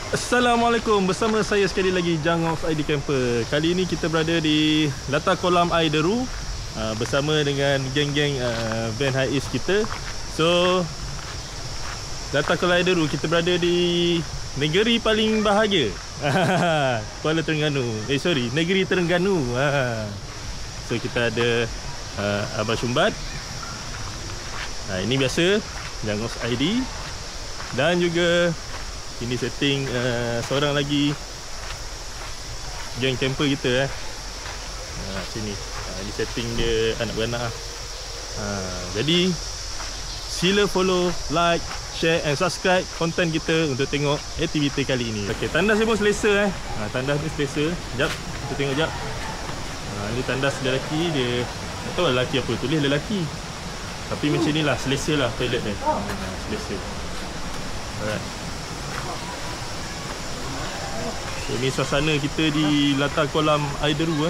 Assalamualaikum, bersama saya sekali lagi Jangos ID Camper. Kali ini kita berada di latar kolam air Deru bersama dengan geng-geng van high east kita. So latar kolam air Deru, kita berada di negeri paling bahagia, Kuala Terengganu. Negeri Terengganu. So kita ada Abang Shumbat, ini biasa Jangos ID, dan juga ini setting seorang lagi geng camper kita sini. Ini setting dia anak beranak. Jadi sila follow, like, share and subscribe konten kita untuk tengok aktiviti kali ini. Okey, tandas dia pun selesa tandas dia selesa. Jap, kita tengok jap. Ni tandas lelaki dia. Tak tahu lelaki apa, tulis lelaki. Tapi macam ni lah, selesa lah toilet dia. Selesa. Alright. Ini suasana kita di latar kolam air Deru.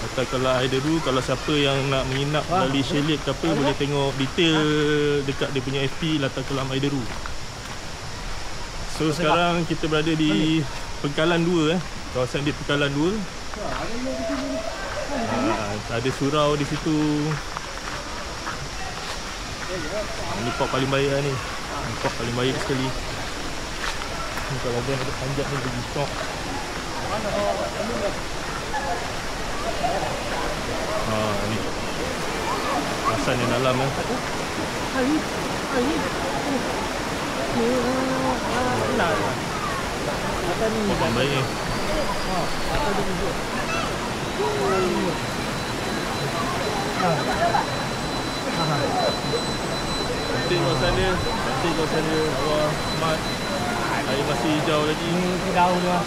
Latar kolam air Deru. Kalau siapa yang nak menginap melalui chalet ke apa, boleh tengok detail dekat dia punya FB latar kolam air Deru. So sekarang kita berada di Pengkalan 2 kawasan di Pengkalan 2. Ada surau di situ. Ini pop paling baik ni. Pop paling baik sekali. Kalau dia ada panjat ni pergi stop. Ni kawasan yang dalam pop baik ni. Cantik kawasan dia. Cantik kawasan dia. Bawah mat. Air masih hijau lagi. Hijau dia.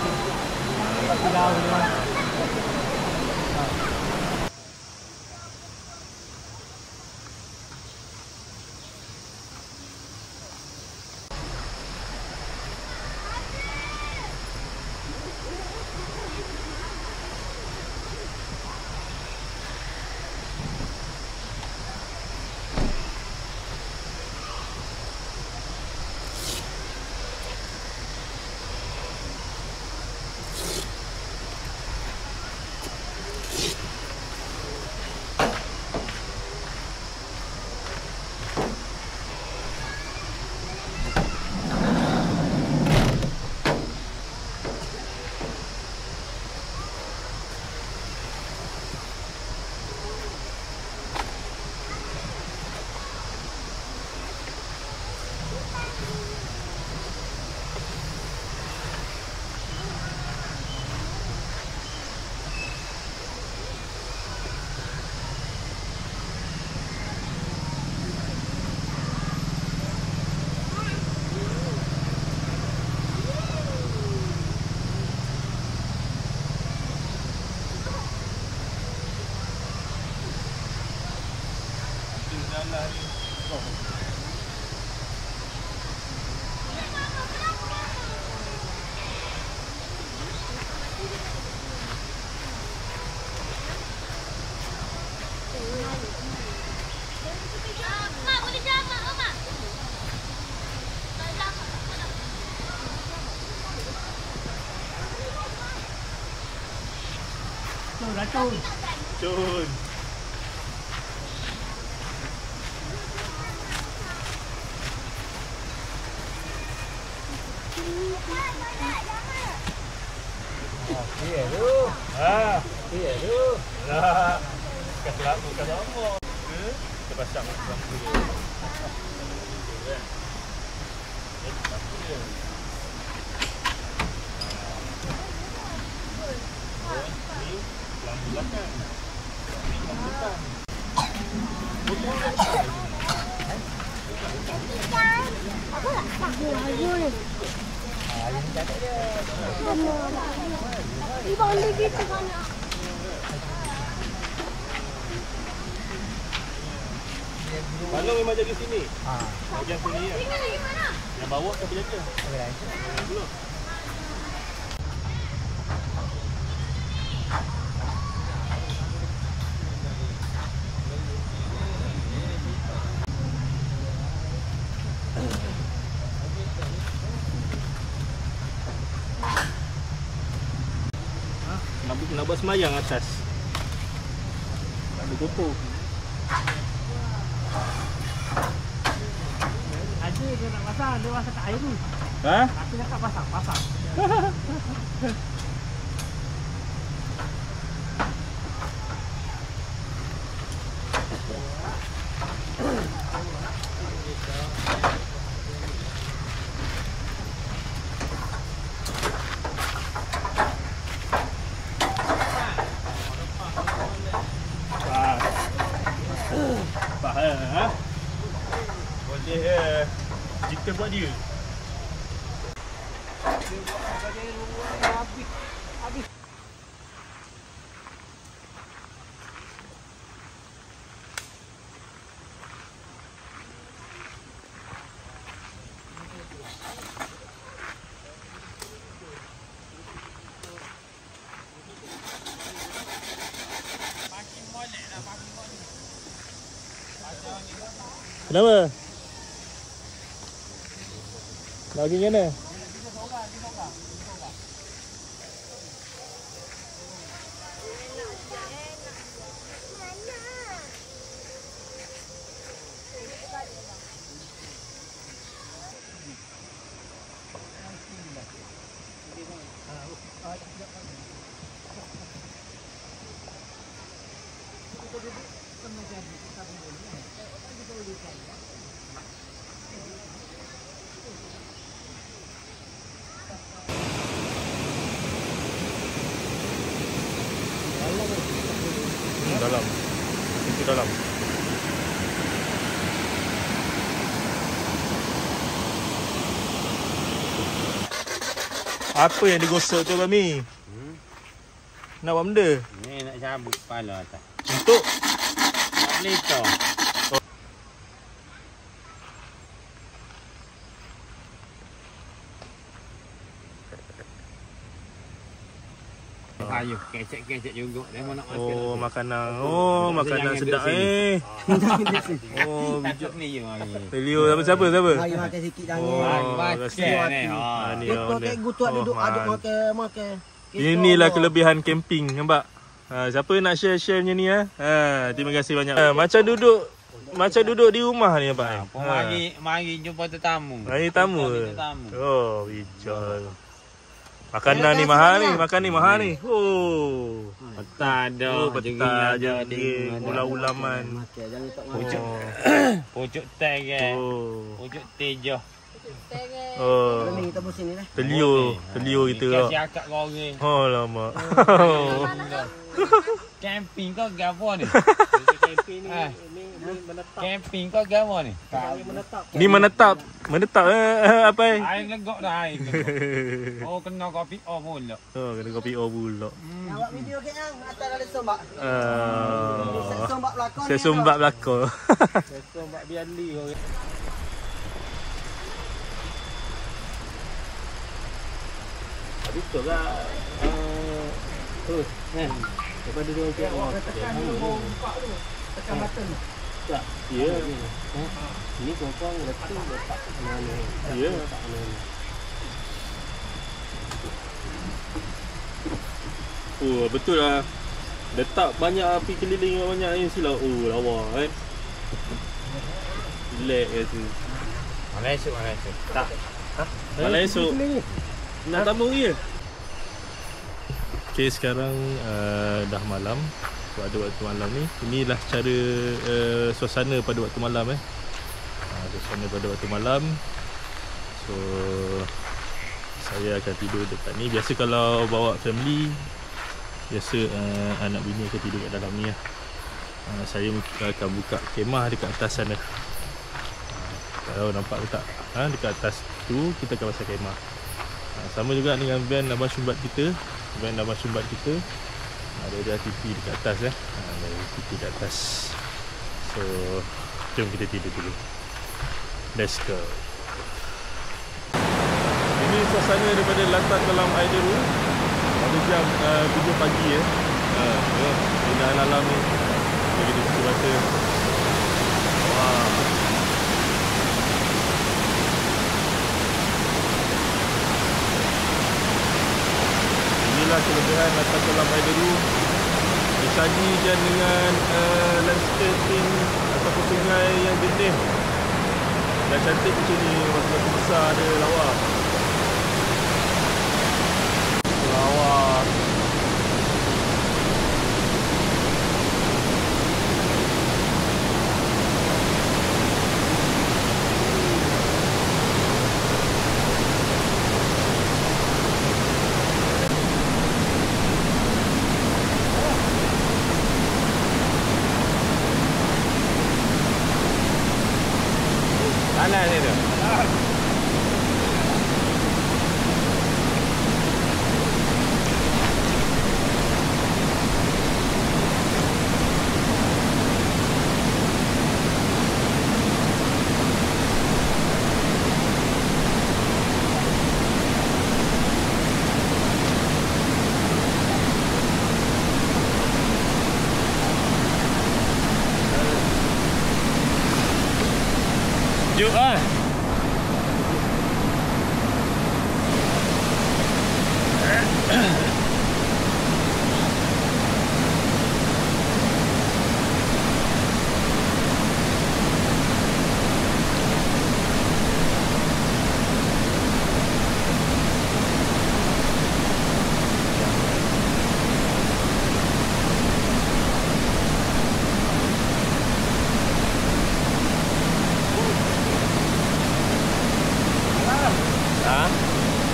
Hijau dia. Cun. Cun. Iya tu. Iya tu. Lah. Kasih bukan sama. Kita pasang lampu dia. Lampu belakang. Lampu depan. Aku tak tahu ni. Ini cakap dia. Ibu ni gitu kan. Balong memang jaga sini. Bahagian sini ya. Ini lagi mana? Yang bawah siapa jaga? Okey. Dulu. nak buat semayang atas. Tak ada kotor. Ada dia nak pasang, dia pasang kat air tu. Ha? Aku cakap pasang. Ha? Boleh kita buat dia. Habis. Kenapa? Nak pergi mana? Dalam. Itu dalam. Apa yang digosok tu Bami? Nak buat benda? Ni nak cabut kepala atas. Untuk? Tak boleh tau. Kayu, kecek-kecek juga. Dia mau nak makan. Oh, makanan. Oh, makanan sedap Oh, bijak ni je mari. Leo siapa? Mari makan sikit jangan. Makan ni. Ni Kita cikgu tu aduk makan. Inilah kelebihan camping, nampak? Siapa nak share macam ni terima kasih banyak. Macam duduk di rumah ni nampak. Mari jumpa tetamu. Mari tamu. Oh, bijak. Makanan ni mahal ni. Oh. Petah dah. Petah je. Ulam-ulaman. Pucuk teh ke. Pucuk teh je. Oh. Kita pusing ni lah. Telio kita lah. Kasih akak goreng. Oh lama. Camping kau gapo ni? Camping kau gapo ni? Ni menetap apa? Air legok dah air. Oh kena kopi O pula. Oh kena kopi O pula. Awak video ke yang atas ada sombak. Sombak belakang. Saya sombak belakang. Sombak biali kau. Betul lah. Terus. Daripada dia okey. Tekan nombor 4 tu. Tekan button. Tak. Ya. Ini kau letak mana? Ya. Oh betul lah. Letak banyak api keliling banyak ni silap. Oh lawa Relax tu. Mana esok? Tak. Malam esok nak tamu ke? Okay, sekarang dah malam. Pada waktu malam ni, inilah cara suasana pada waktu malam suasana pada waktu malam. So saya akan tidur dekat ni. Biasa kalau bawa family, biasa anak bini akan tidur kat dalam ni lah. Saya akan buka kemah dekat atas sana. Kalau nampak ke tak? Dekat atas tu kita akan pasang kemah. Sama juga dengan van Abang Sumbat kita. Ada TV dekat atas ada TV dekat atas. So jom kita tidur dulu. Let's go. Ini suasana daripada latar kolam air deru pada jam 7 pagi keindahan alam ni. Jadi kita rasa wah. Inilah kelebihan latar kolam air deru. Disajikan dengan landscaping ataupun sungai yang jernih dan cantik macam ni. Batu-batu besar ada lawa. Lawa. Panas dia tu. Sejuk ah.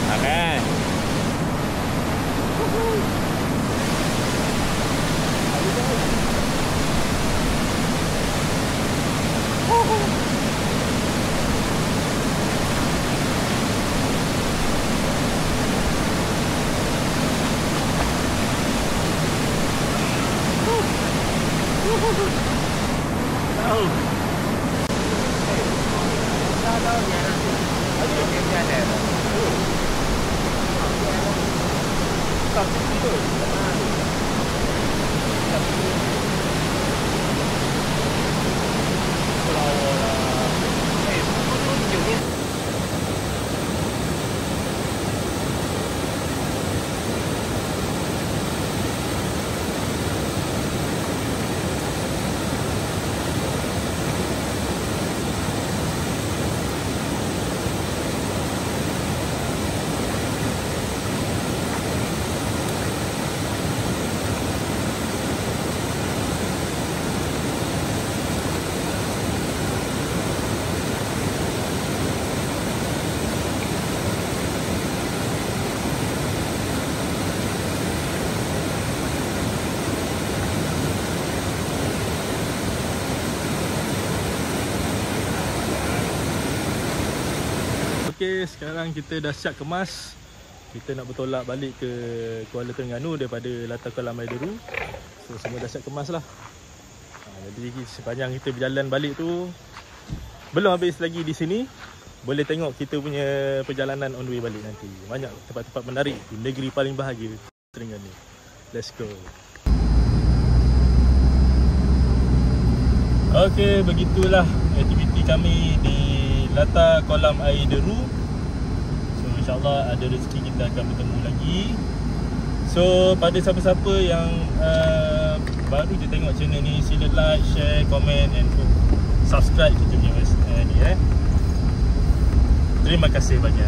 Makan. Okey, sekarang kita dah siap kemas. Kita nak bertolak balik ke Kuala Terengganu daripada latar kolam air deru. So semua dah siap kemas lah. Jadi sepanjang kita berjalan balik tu, belum habis lagi di sini. Boleh tengok kita punya perjalanan on the way balik nanti. Banyak tempat-tempat menarik di negeri paling bahagia, Terengganu. Let's go. Okey, begitulah aktiviti kami di latar kolam air deru. So insyaAllah ada rezeki kita akan bertemu lagi. So pada siapa-siapa yang baru je tengok channel ni, sila like, share, komen and subscribe kita punya ni Terima kasih banyak.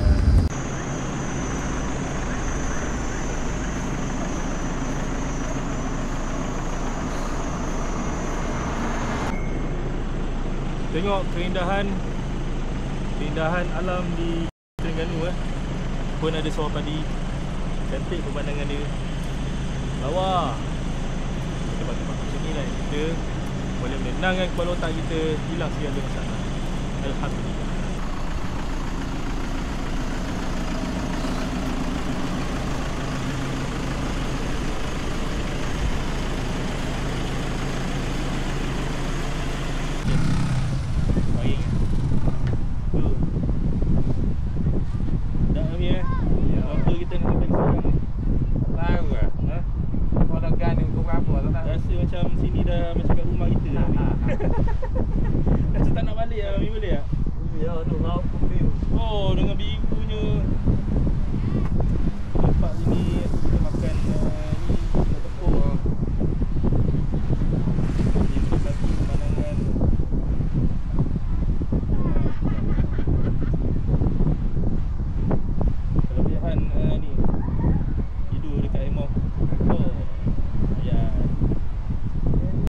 Tengok keindahan alam di Terengganu pun ada sawah padi. Cantik pemandangan dia. Lawa. Tempat-tempat macam ni lah kita boleh menenangkan kepala otak kita, hilang segala masalah. Alhamdulillah.